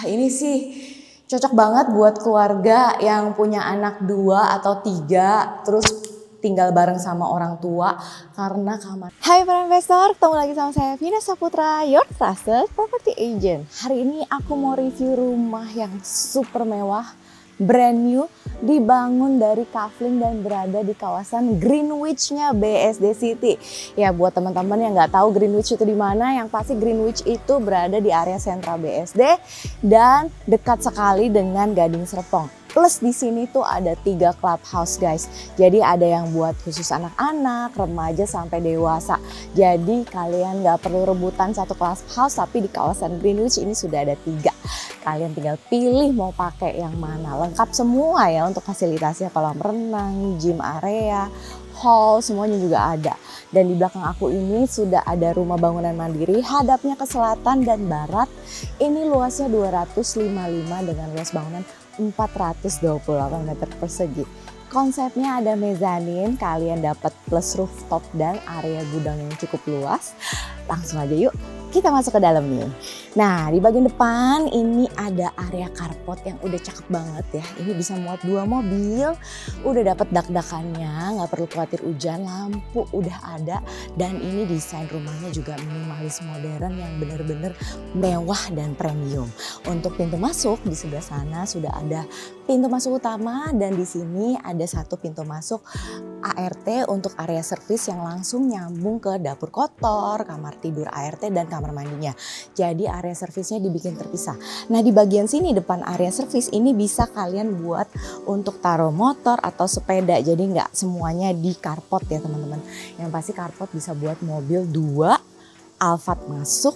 Ini sih cocok banget buat keluarga yang punya anak 2 atau 3 terus tinggal bareng sama orang tua karena kamar. Hai para investor, ketemu lagi sama saya Vina Saputra, your trusted property agent. Hari ini aku mau review rumah yang super mewah, brand new, dibangun dari kafling dan berada di kawasan Greenwich-nya BSD City. Ya buat teman-teman yang nggak tahu Greenwich itu di mana, yang pasti Greenwich itu berada di area sentral BSD dan dekat sekali dengan Gading Serpong. Plus di sini tuh ada 3 clubhouse guys. Jadi ada yang buat khusus anak-anak, remaja sampai dewasa. Jadi kalian nggak perlu rebutan satu clubhouse, tapi di kawasan Greenwich ini sudah ada 3. Kalian tinggal pilih mau pakai yang mana. Lengkap semua ya untuk fasilitasnya, kolam renang, gym area, hall, semuanya juga ada. Dan di belakang aku ini sudah ada rumah bangunan mandiri, hadapnya ke selatan dan barat. Ini luasnya 255 dengan luas bangunan 428 meter persegi. Konsepnya ada mezanin, kalian dapat plus rooftop dan area gudang yang cukup luas. Langsung aja yuk, kita masuk ke dalam nih. Nah, di bagian depan ini ada area carport yang udah cakep banget ya. Ini bisa muat 2 mobil, udah dapat dak-dakannya, nggak perlu khawatir hujan, lampu udah ada. Dan ini desain rumahnya juga minimalis modern yang bener-bener mewah dan premium. Untuk pintu masuk di sebelah sana sudah ada pintu masuk utama dan di sini ada satu pintu masuk ART untuk area servis yang langsung nyambung ke dapur kotor, kamar tidur ART dan kamar mandinya. Jadi area servisnya dibikin terpisah. Nah di bagian sini depan area servis ini bisa kalian buat untuk taruh motor atau sepeda. Jadi nggak semuanya di carport ya teman-teman. Yang pasti carport bisa buat mobil 2, Alphard masuk.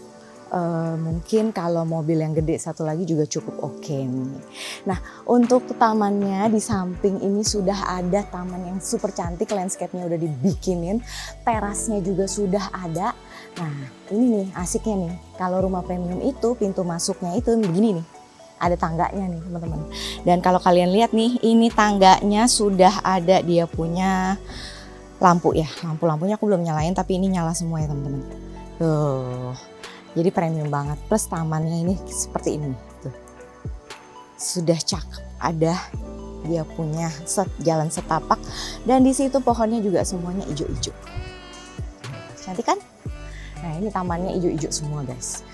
Mungkin kalau mobil yang gede satu lagi juga cukup oke nih. Nah untuk tamannya di samping ini sudah ada taman yang super cantik, landscape-nya udah dibikinin, terasnya juga sudah ada. Nah ini nih asiknya nih, kalau rumah premium itu pintu masuknya itu begini nih, ada tangganya nih teman-teman. Dan kalau kalian lihat nih, ini tangganya sudah ada dia punya lampu ya, lampu-lampunya aku belum nyalain tapi ini nyala semua ya teman-teman. Tuh. Jadi premium banget, plus tamannya ini seperti ini tuh. Sudah cakep, ada dia punya jalan setapak dan di situ pohonnya juga semuanya hijau-hijau. Cantik kan? Nah ini tamannya hijau-hijau semua guys.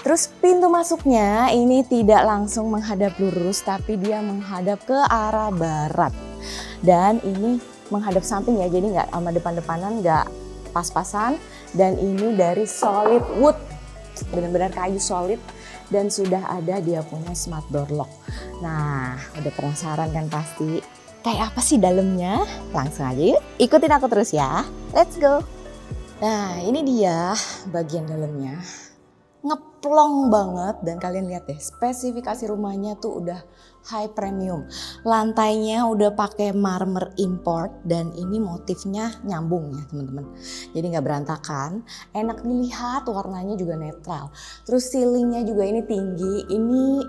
Terus pintu masuknya ini tidak langsung menghadap lurus tapi dia menghadap ke arah barat. Dan ini menghadap samping ya, jadi nggak sama depan-depanan, nggak pas-pasan. Dan ini dari solid wood. Benar-benar kayu solid dan sudah ada dia punya smart door lock. Nah udah penasaran kan pasti kayak apa sih dalamnya? Langsung aja yuk ikutin aku terus ya, let's go. Nah ini dia bagian dalamnya, ngeplong banget dan kalian lihat deh spesifikasi rumahnya tuh udah high premium. Lantainya udah pakai marmer import dan ini motifnya nyambung ya teman-teman. Jadi nggak berantakan, enak dilihat, warnanya juga netral. Terus ceilingnya juga ini tinggi, ini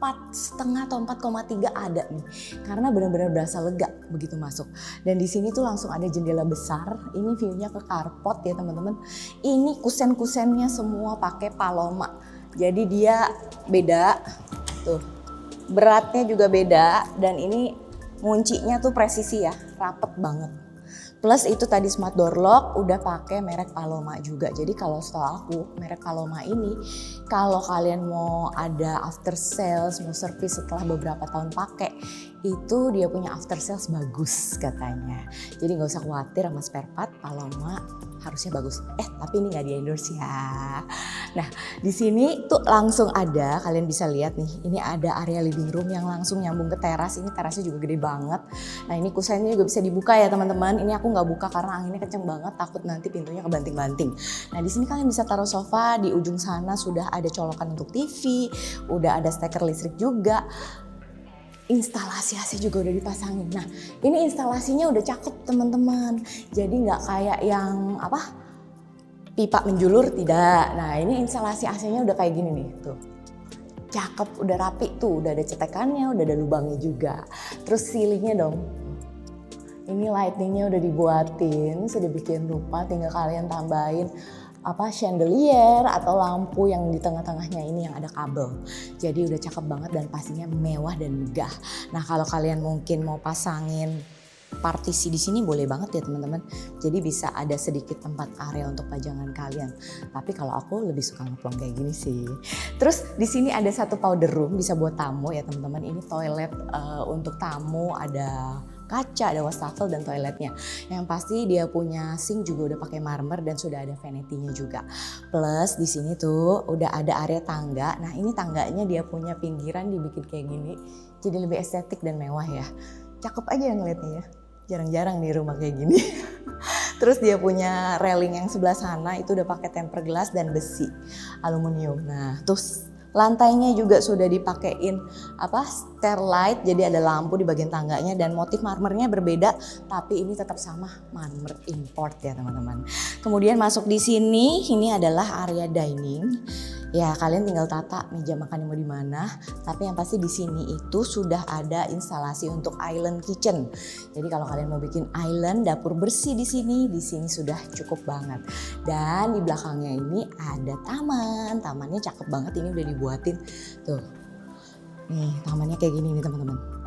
4,5 atau 4,3 ada nih. Karena benar-benar berasa lega begitu masuk. Dan di sini tuh langsung ada jendela besar. Ini view-nya ke carport ya teman-teman. Ini kusen-kusennya semua pakai Paloma. Jadi dia beda tuh. Beratnya juga beda dan ini nguncinya tuh presisi ya, rapet banget. Plus itu tadi smart door lock udah pakai merek Paloma juga. Jadi kalau setahu aku merek Paloma ini kalau kalian mau ada after sales, mau service setelah beberapa tahun pakai, itu dia punya after sales bagus katanya. Jadi nggak usah khawatir sama spare part, Paloma harusnya bagus. Tapi ini nggak di endorse ya. Nah di sini tuh langsung ada, kalian bisa lihat nih, ini ada area living room yang langsung nyambung ke teras. Ini terasnya juga gede banget. Nah ini kusennya juga bisa dibuka ya teman-teman. Ini aku nggak buka karena anginnya kenceng banget, takut nanti pintunya kebanting-banting. Nah di sini kalian bisa taruh sofa, di ujung sana sudah ada colokan untuk TV, udah ada steker listrik juga. Instalasi AC juga udah dipasangin. Nah ini instalasinya udah cakep teman-teman. Jadi nggak kayak yang pipa menjulur, tidak. Nah ini instalasi AC-nya udah kayak gini nih tuh. Cakep, udah rapi tuh, udah ada cetekannya, udah ada lubangnya juga. Terus ceilingnya dong. Ini lightingnya udah dibuatin, sudah bikin rupa, tinggal kalian tambahin chandelier atau lampu yang di tengah-tengahnya ini yang ada kabel. Jadi udah cakep banget dan pastinya mewah dan megah. Nah, kalau kalian mungkin mau pasangin partisi di sini boleh banget ya teman-teman. Jadi bisa ada sedikit tempat area untuk pajangan kalian. Tapi kalau aku lebih suka ngeplong kayak gini sih. Terus di sini ada satu powder room bisa buat tamu ya teman-teman. Ini toilet untuk tamu, ada kaca, ada wastafel dan toiletnya. Yang pasti dia punya sink juga udah pakai marmer dan sudah ada vanity-nya juga. Plus di sini tuh udah ada area tangga. Nah, ini tangganya dia punya pinggiran dibikin kayak gini. Jadi lebih estetik dan mewah ya. Cakep aja ngeliatnya ya. Jarang-jarang nih rumah kayak gini. Terus dia punya railing yang sebelah sana itu udah pakai tempered glass dan besi aluminium. Nah, terus lantainya juga sudah dipakein stairlight, jadi ada lampu di bagian tangganya dan motif marmernya berbeda, tapi ini tetap sama marmer import ya teman-teman. Kemudian masuk di sini, ini adalah area dining. Ya, kalian tinggal tata meja makan mau di mana, tapi yang pasti di sini itu sudah ada instalasi untuk island kitchen. Jadi kalau kalian mau bikin island dapur bersih di sini sudah cukup banget. Dan di belakangnya ini ada taman. Tamannya cakep banget, ini udah dibuatin. Tuh. Nih, tamannya kayak gini nih teman-teman.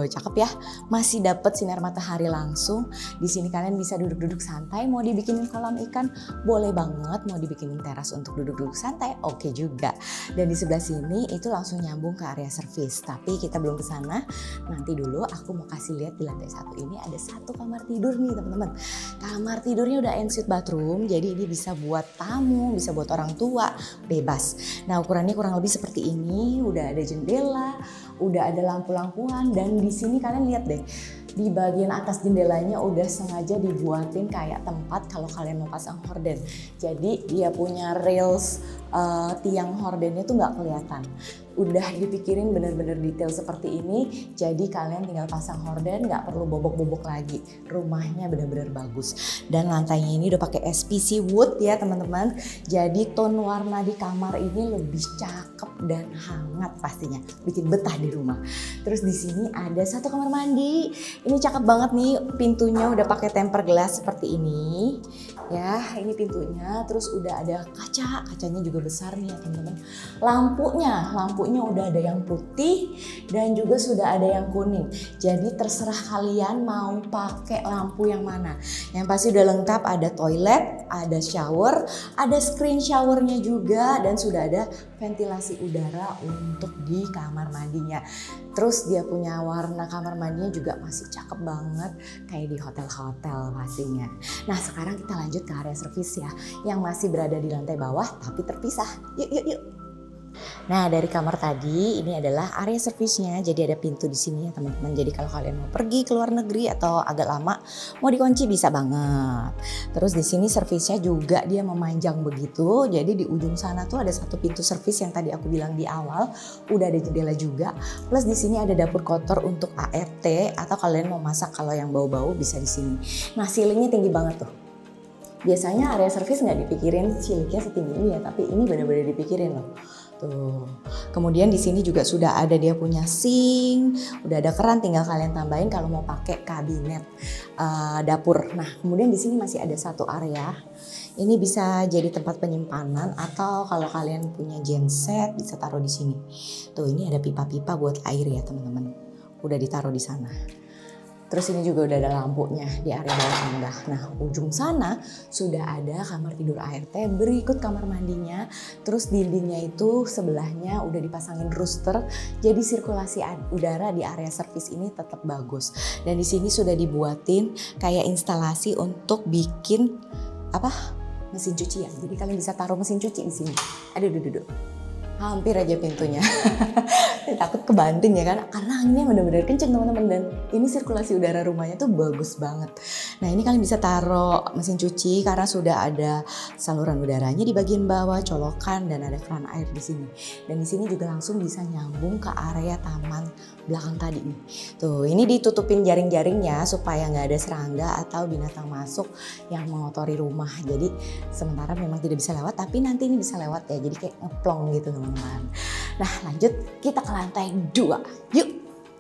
Cakep ya. Masih dapat sinar matahari langsung. Di sini kalian bisa duduk-duduk santai. Mau dibikinin kolam ikan, boleh banget. Mau dibikinin teras untuk duduk-duduk santai, oke juga. Dan di sebelah sini itu langsung nyambung ke area service. Tapi kita belum ke sana. Nanti dulu aku mau kasih lihat di lantai 1 ini ada satu kamar tidur nih teman-teman. Kamar tidurnya udah ensuite bathroom. Jadi ini bisa buat tamu, bisa buat orang tua, bebas. Nah, ukurannya kurang lebih seperti ini. Udah ada jendela, udah ada lampu-lampuan, dan di sini kalian lihat deh, di bagian atas jendelanya udah sengaja dibuatin kayak tempat kalau kalian mau pasang horden. Jadi dia punya rails tiang hordennya tuh nggak kelihatan. Udah dipikirin bener-bener detail seperti ini, jadi kalian tinggal pasang horden, nggak perlu bobok-bobok lagi. Rumahnya bener-bener bagus. Dan lantainya ini udah pakai SPC wood ya teman-teman. Jadi tone warna di kamar ini lebih cakep dan hangat pastinya, bikin betah di rumah. Terus di sini ada satu kamar mandi. Ini cakep banget nih, pintunya udah pakai tempered glass seperti ini. Ya, ini pintunya. Terus udah ada kacanya juga besar nih ya teman-teman. Lampunya udah ada yang putih dan juga sudah ada yang kuning. Jadi terserah kalian mau pakai lampu yang mana. Yang pasti udah lengkap, ada toilet, ada shower, ada screen showernya juga, dan sudah ada ventilasi udara untuk di kamar mandinya. Terus dia punya warna kamar mandinya juga masih cakep banget kayak di hotel-hotel pastinya. Nah, sekarang kita lanjut ke area service ya, yang masih berada di lantai bawah tapi terpisah. Yuk. Nah, dari kamar tadi ini adalah area servisnya. Jadi ada pintu di sini ya teman-teman. Jadi kalau kalian mau pergi ke luar negeri atau agak lama mau dikunci bisa banget. Terus di sini servisnya juga dia memanjang begitu. Jadi di ujung sana tuh ada satu pintu servis yang tadi aku bilang di awal. Udah ada jendela juga. Plus di sini ada dapur kotor untuk ART atau kalian mau masak kalau yang bau-bau bisa di sini. Nah, ceilingnya tinggi banget tuh. Biasanya area servis nggak dipikirin ceilingnya setinggi ini ya, tapi ini benar-benar dipikirin loh. Tuh. Kemudian di sini juga sudah ada dia punya sink, udah ada keran, tinggal kalian tambahin kalau mau pakai kabinet dapur. Nah, kemudian di sini masih ada satu area. Ini bisa jadi tempat penyimpanan atau kalau kalian punya genset bisa taruh di sini. Tuh, ini ada pipa-pipa buat air ya, teman-teman. Udah ditaruh di sana. Terus ini juga udah ada lampunya di area bawah tangga. Nah, ujung sana sudah ada kamar tidur ART berikut kamar mandinya. Terus dindingnya itu sebelahnya udah dipasangin rooster. Jadi sirkulasi udara di area servis ini tetap bagus. Dan di sini sudah dibuatin kayak instalasi untuk bikin mesin cuci ya. Jadi kalian bisa taruh mesin cuci di sini. Aduh, duduk. Hampir aja pintunya. Takut kebanting ya kan, karena anginnya benar-benar kenceng teman-teman, dan ini sirkulasi udara rumahnya tuh bagus banget. Nah, ini kalian bisa taruh mesin cuci karena sudah ada saluran udaranya di bagian bawah, colokan, dan ada keran air di sini. Dan di sini juga langsung bisa nyambung ke area taman belakang tadi nih. Tuh, ini ditutupin jaring-jaringnya supaya nggak ada serangga atau binatang masuk yang mengotori rumah. Jadi sementara memang tidak bisa lewat, tapi nanti ini bisa lewat ya. Jadi kayak ngeplong gitu teman-teman. Nah, lanjut kita ke lantai 2. Yuk.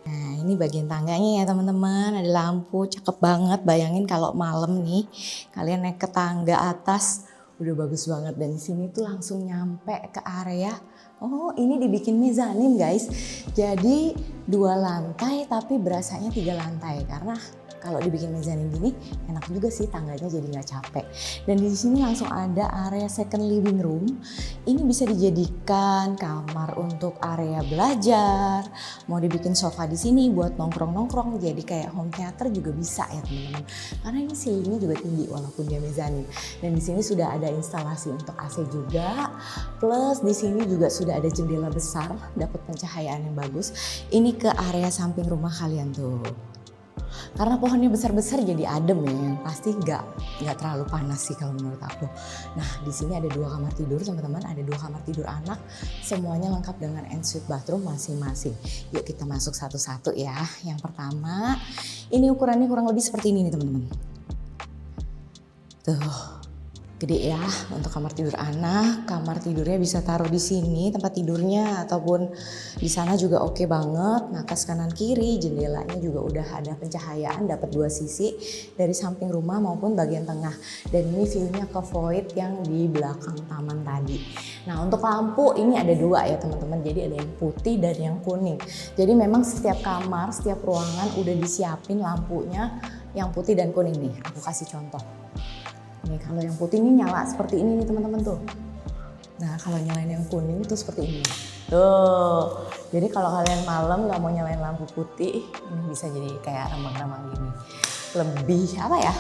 Nah, ini bagian tangganya ya teman-teman. Ada lampu, cakep banget. Bayangin kalau malam nih kalian naik ke tangga atas. Udah bagus banget, dan di sini tuh langsung nyampe ke area. Oh, ini dibikin mezanin guys. Jadi 2 lantai tapi berasanya 3 lantai, karena kalau dibikin mezanin gini enak juga sih, tangganya jadi nggak capek. Dan di sini langsung ada area second living room. Ini bisa dijadikan kamar untuk area belajar. Mau dibikin sofa di sini buat nongkrong-nongkrong, jadi kayak home theater juga bisa ya teman-teman. Karena ini ceilingnya juga tinggi walaupun dia mezanin. Dan di sini sudah ada instalasi untuk AC juga. Plus di sini juga sudah ada jendela besar, dapat pencahayaan yang bagus. Ini ke area samping rumah kalian tuh. Karena pohonnya besar-besar jadi adem ya, pasti nggak terlalu panas sih kalau menurut aku. Nah di sini ada 2 kamar tidur teman-teman, ada 2 kamar tidur anak, semuanya lengkap dengan ensuite bathroom masing-masing. Yuk kita masuk satu-satu ya. Yang pertama, ini ukurannya kurang lebih seperti ini nih teman-teman. Tuh. Gede ya untuk kamar tidur anak. Kamar tidurnya bisa taruh di sini tempat tidurnya, ataupun di sana juga oke banget. Nakas kanan kiri, jendelanya juga udah ada pencahayaan, dapat 2 sisi dari samping rumah maupun bagian tengah. Dan ini view-nya ke void yang di belakang taman tadi. Nah untuk lampu ini ada 2 ya teman-teman. Jadi ada yang putih dan yang kuning. Jadi memang setiap kamar, setiap ruangan udah disiapin lampunya yang putih dan kuning nih. Aku kasih contoh. Nih kalau yang putih ini nyala seperti ini nih teman-teman tuh. Nah kalau nyalain yang kuning tuh seperti ini. Tuh. Jadi kalau kalian malam nggak mau nyalain lampu putih, ini bisa jadi kayak remang-remang gini. Lebih apa ya?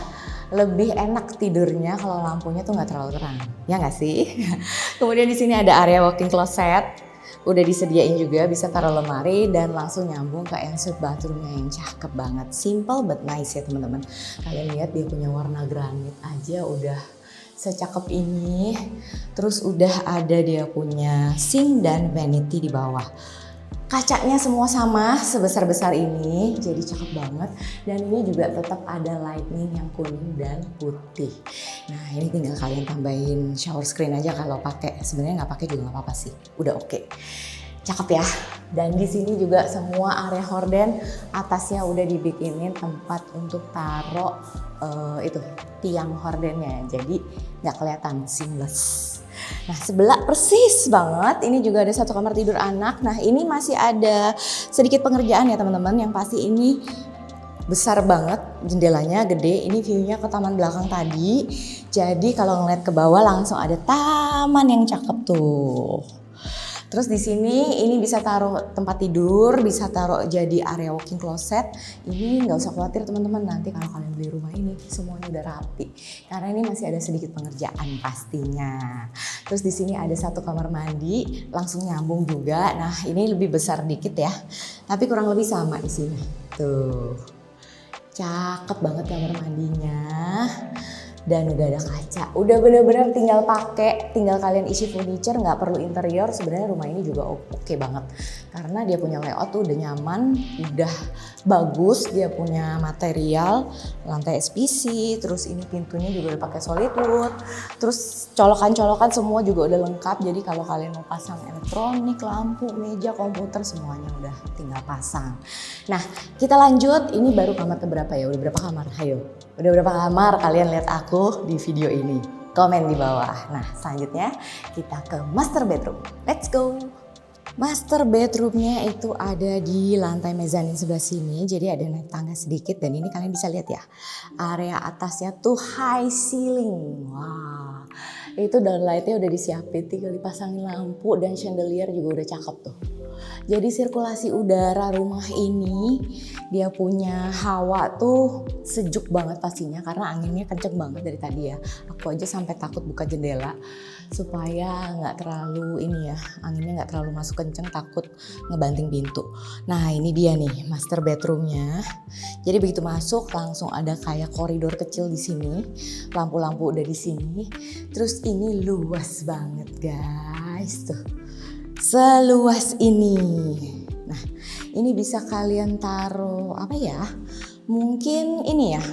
Lebih enak tidurnya kalau lampunya tuh nggak terlalu terang. Ya nggak sih? Kemudian di sini ada area walk-in closet. Udah disediain juga, bisa taruh lemari dan langsung nyambung ke ensuite bathroomnya yang cakep banget. Simple but nice ya teman-teman. Kalian lihat dia punya warna granit aja udah secakep ini. Terus udah ada dia punya sink dan vanity di bawah. Kacanya semua sama sebesar-besar ini, jadi cakep banget. Dan ini juga tetap ada lightning yang kuning dan putih. Nah ini tinggal kalian tambahin shower screen aja kalau pakai. Sebenarnya nggak pakai juga nggak apa-apa sih, udah oke. Cakep ya. Dan di sini juga semua area horden atasnya udah dibikinin tempat untuk taruh itu tiang hordennya, jadi nggak kelihatan, seamless. Nah sebelah persis banget, ini juga ada 1 kamar tidur anak. Nah ini masih ada sedikit pengerjaan ya teman-teman, yang pasti ini besar banget, jendelanya gede. Ini view-nya ke taman belakang tadi. Jadi kalau ngeliat ke bawah langsung ada taman yang cakep tuh. Terus di sini ini bisa taruh tempat tidur, bisa taruh jadi area walk-in closet. Ini nggak usah khawatir teman-teman, nanti kalau kalian beli rumah ini semuanya udah rapi. Karena ini masih ada sedikit pengerjaan pastinya. Terus di sini ada 1 kamar mandi, langsung nyambung juga. Nah ini lebih besar dikit ya, tapi kurang lebih sama di sini. Tuh, cakep banget kamar mandinya. Dan udah ada kaca, udah bener-bener tinggal pakai, tinggal kalian isi furniture, nggak perlu interior. Sebenarnya rumah ini juga oke banget karena dia punya layout tuh udah nyaman, udah bagus. Dia punya material lantai SPC, terus ini pintunya juga udah pakai solid wood, terus colokan-colokan semua juga udah lengkap. Jadi kalau kalian mau pasang elektronik, lampu, meja, komputer, semuanya udah tinggal pasang. Nah kita lanjut, ini baru kamar keberapa ya? Udah berapa kamar? Ayo, udah berapa kamar? Kalian lihat aku di video ini, komen di bawah. Nah selanjutnya kita ke master bedroom, let's go. Master bedroomnya itu ada di lantai mezanin sebelah sini, jadi ada naik tangga sedikit. Dan ini kalian bisa lihat ya, area atasnya tuh high ceiling. Wah, itu downlightnya udah disiapin, tinggal dipasangin lampu dan chandelier juga udah cakep tuh. Jadi sirkulasi udara rumah ini, dia punya hawa tuh sejuk banget pastinya karena anginnya kenceng banget dari tadi ya. Aku aja sampai takut buka jendela supaya nggak terlalu ini ya, anginnya nggak terlalu masuk kenceng, takut ngebanting pintu. Nah ini dia nih master bedroomnya. Jadi begitu masuk langsung ada kayak koridor kecil di sini, lampu-lampu udah di sini. Terus ini luas banget guys tuh. Seluas ini. Nah ini bisa kalian taruh apa ya, mungkin ini ya,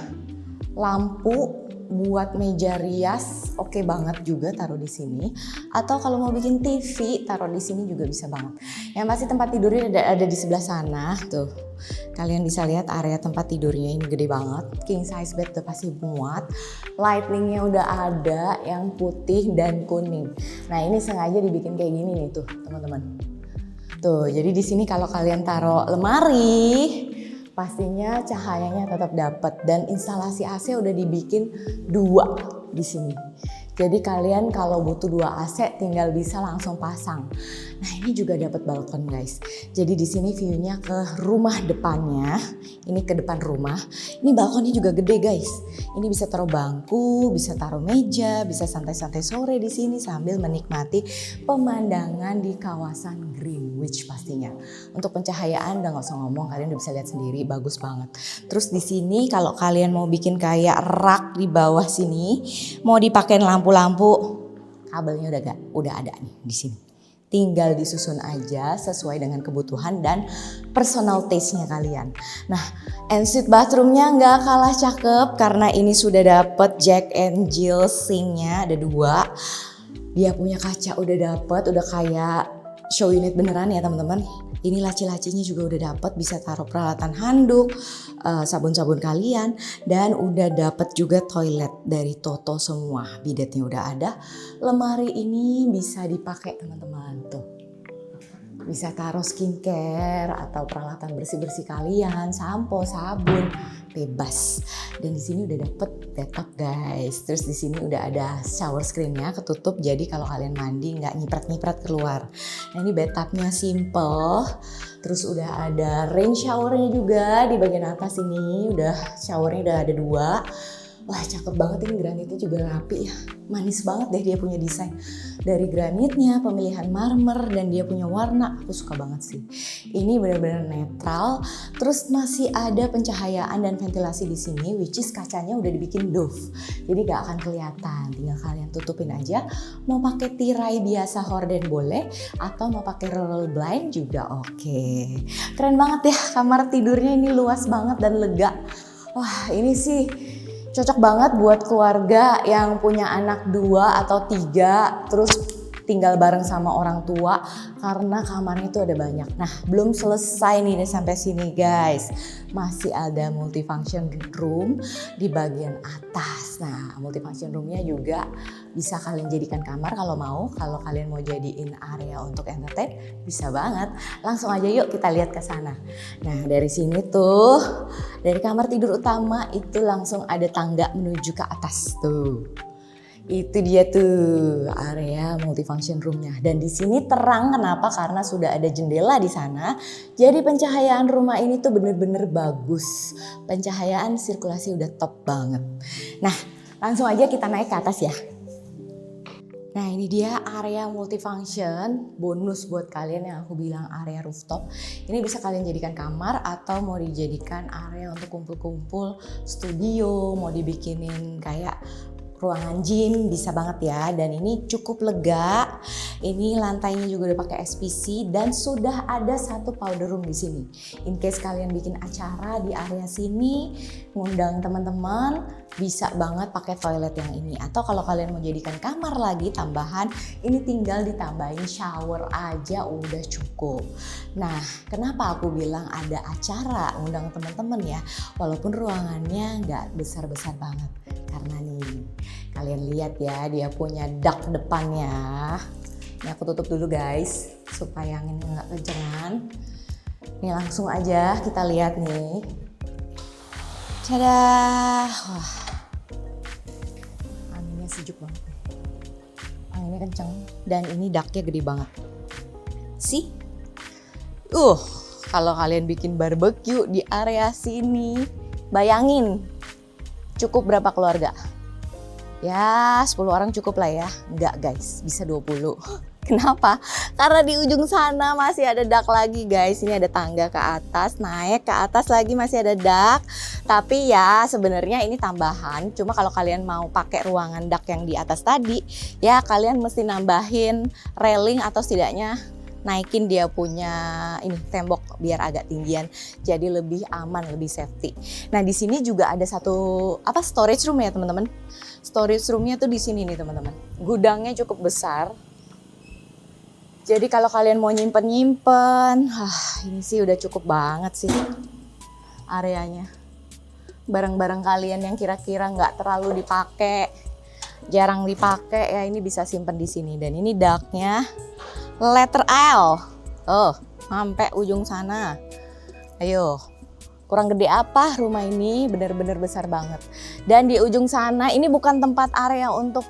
lampu buat meja rias, oke banget juga taruh di sini. Atau kalau mau bikin TV, taruh di sini juga bisa banget. Yang pasti tempat tidurnya ada di sebelah sana tuh. Kalian bisa lihat area tempat tidurnya ini gede banget. King size bed udah pasti muat. Lightingnya udah ada yang putih dan kuning. Nah ini sengaja dibikin kayak gini nih tuh teman-teman. Tuh jadi di sini kalau kalian taruh lemari, pastinya cahayanya tetap dapat dan instalasi AC udah dibikin 2 di sini. Jadi kalian kalau butuh 2 AC tinggal bisa langsung pasang. Nah ini juga dapat balkon guys. Jadi di sini view-nya ke rumah depannya. Ini ke depan rumah. Ini balkonnya juga gede guys. Ini bisa taruh bangku, bisa taruh meja, bisa santai-santai sore di sini sambil menikmati pemandangan di kawasan Greenwich pastinya. Untuk pencahayaan udah nggak usah ngomong, kalian udah bisa lihat sendiri, bagus banget. Terus di sini kalau kalian mau bikin kayak rak di bawah sini, mau dipakein lampu-lampu, kabelnya udah ada nih di sini. Tinggal disusun aja sesuai dengan kebutuhan dan personal taste-nya kalian. Nah, ensuite bathroom-nya nggak kalah cakep karena ini sudah dapet Jack and Jill sink-nya ada 2. Dia punya kaca udah dapet, udah kayak show unit beneran ya teman-teman. Ini laci-lacinya juga udah dapet, bisa taruh peralatan handuk, sabun-sabun kalian, dan udah dapet juga toilet dari Toto semua. Bidetnya udah ada. Lemari ini bisa dipakai teman-teman tuh. Bisa taruh skincare atau peralatan bersih-bersih kalian, sampo, sabun, bebas. Dan di sini udah dapet bathtub guys. Terus di sini udah ada shower screen-nya ketutup, jadi kalau kalian mandi nggak nyiprat-nyiprat keluar. Nah ini bathtub-nya simple. Terus udah ada rain shower-nya juga di bagian atas ini. Shower-nya udah ada 2. Wah cakep banget, ini granitnya juga rapi ya. Manis banget deh dia punya desain. Dari granitnya, pemilihan marmer, dan dia punya warna. Aku suka banget sih. Ini benar-benar netral. Terus masih ada pencahayaan dan ventilasi di sini, which is kacanya udah dibikin doff. Jadi gak akan kelihatan. Tinggal kalian tutupin aja. Mau pakai tirai biasa horden boleh, atau mau pakai roll blind juga oke. Keren banget ya, kamar tidurnya ini luas banget dan lega. Wah ini sih cocok banget buat keluarga yang punya anak 2 atau 3 terus tinggal bareng sama orang tua karena kamarnya itu ada banyak. Nah belum selesai nih sampai sini guys. Masih ada multifunction room di bagian atas. Nah multifunction roomnya juga bisa kalian jadikan kamar kalau mau. Kalau kalian mau jadiin area untuk entertain bisa banget. Langsung aja yuk kita lihat ke sana. Nah dari sini tuh, dari kamar tidur utama itu langsung ada tangga menuju ke atas tuh. Itu dia tuh area multifunction roomnya. Dan di sini terang kenapa? Karena sudah ada jendela di sana. Jadi pencahayaan rumah ini tuh bener-bener bagus. Pencahayaan sirkulasi udah top banget. Nah langsung aja kita naik ke atas ya. Nah ini dia area multifunction, bonus buat kalian yang aku bilang area rooftop. Ini bisa kalian jadikan kamar atau mau dijadikan area untuk kumpul-kumpul studio, mau dibikinin kayak ruangan gym bisa banget ya. Dan ini cukup lega. Ini lantainya juga udah pakai SPC dan sudah ada 1 powder room di sini. In case kalian bikin acara di area sini, ngundang teman-teman, bisa banget pakai toilet yang ini. Atau kalau kalian mau jadikan kamar lagi tambahan, ini tinggal ditambahin shower aja udah cukup. Nah, kenapa aku bilang ada acara ngundang teman-teman ya? Walaupun ruangannya nggak besar-besar banget. Karena nih, kalian lihat ya, dia punya dak depannya. Ini aku tutup dulu guys, supaya anginnya nggak kencengan. Nih langsung aja kita lihat nih. Cadah, wah, anginnya sejuk banget. Anginnya kenceng dan ini daknya gede banget. Sih, kalau kalian bikin barbecue di area sini, bayangin. Cukup berapa keluarga? Ya 10 orang cukup lah ya. Enggak guys, bisa 20. Kenapa? Karena di ujung sana masih ada dak lagi guys. Ini ada tangga ke atas, naik ke atas lagi masih ada dak. Tapi ya sebenarnya ini tambahan. Cuma kalau kalian mau pakai ruangan dak yang di atas tadi, ya kalian mesti nambahin railing atau setidaknya naikin dia punya ini tembok biar agak tinggian, jadi lebih aman, lebih safety. Nah di sini juga ada satu storage room ya teman-teman. Storage roomnya tuh di sini nih teman-teman. Gudangnya cukup besar. Jadi kalau kalian mau nyimpen, ini sih udah cukup banget sih areanya. Barang-barang kalian yang kira-kira nggak terlalu dipakai, jarang dipakai ya ini bisa simpen di sini. Dan ini daknya letter L. Oh, sampai ujung sana. Ayo, kurang gede apa rumah ini? Bener-bener besar banget. Dan di ujung sana ini bukan tempat area untuk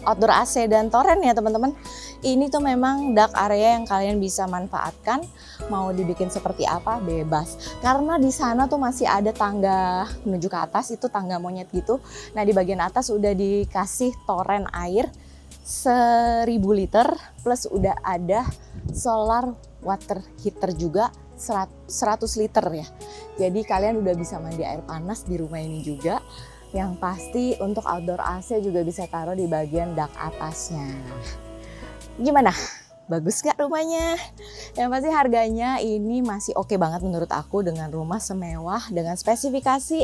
outdoor AC dan toren ya teman-teman. Ini tuh memang dak area yang kalian bisa manfaatkan. Mau dibikin seperti apa bebas. Karena di sana tuh masih ada tangga menuju ke atas, itu tangga monyet gitu. Nah di bagian atas udah dikasih toren air 1000 liter plus udah ada solar water heater juga 100 liter ya. Jadi kalian udah bisa mandi air panas di rumah ini juga. Yang pasti untuk outdoor AC juga bisa taruh di bagian dak atasnya. Gimana? Bagus gak rumahnya? Yang pasti harganya ini masih oke banget menurut aku dengan rumah semewah, dengan spesifikasi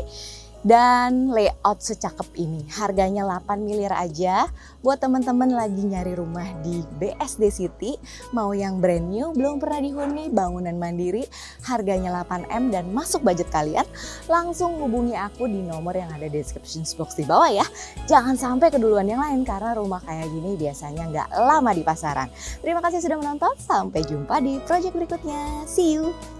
dan layout secakep ini. Harganya 8 miliar aja buat teman-teman lagi nyari rumah di BSD City. Mau yang brand new, belum pernah dihuni, bangunan mandiri, harganya 8M dan masuk budget kalian. Langsung hubungi aku di nomor yang ada di description box di bawah ya. Jangan sampai keduluan yang lain karena rumah kayak gini biasanya nggak lama di pasaran. Terima kasih sudah menonton, sampai jumpa di project berikutnya. See you!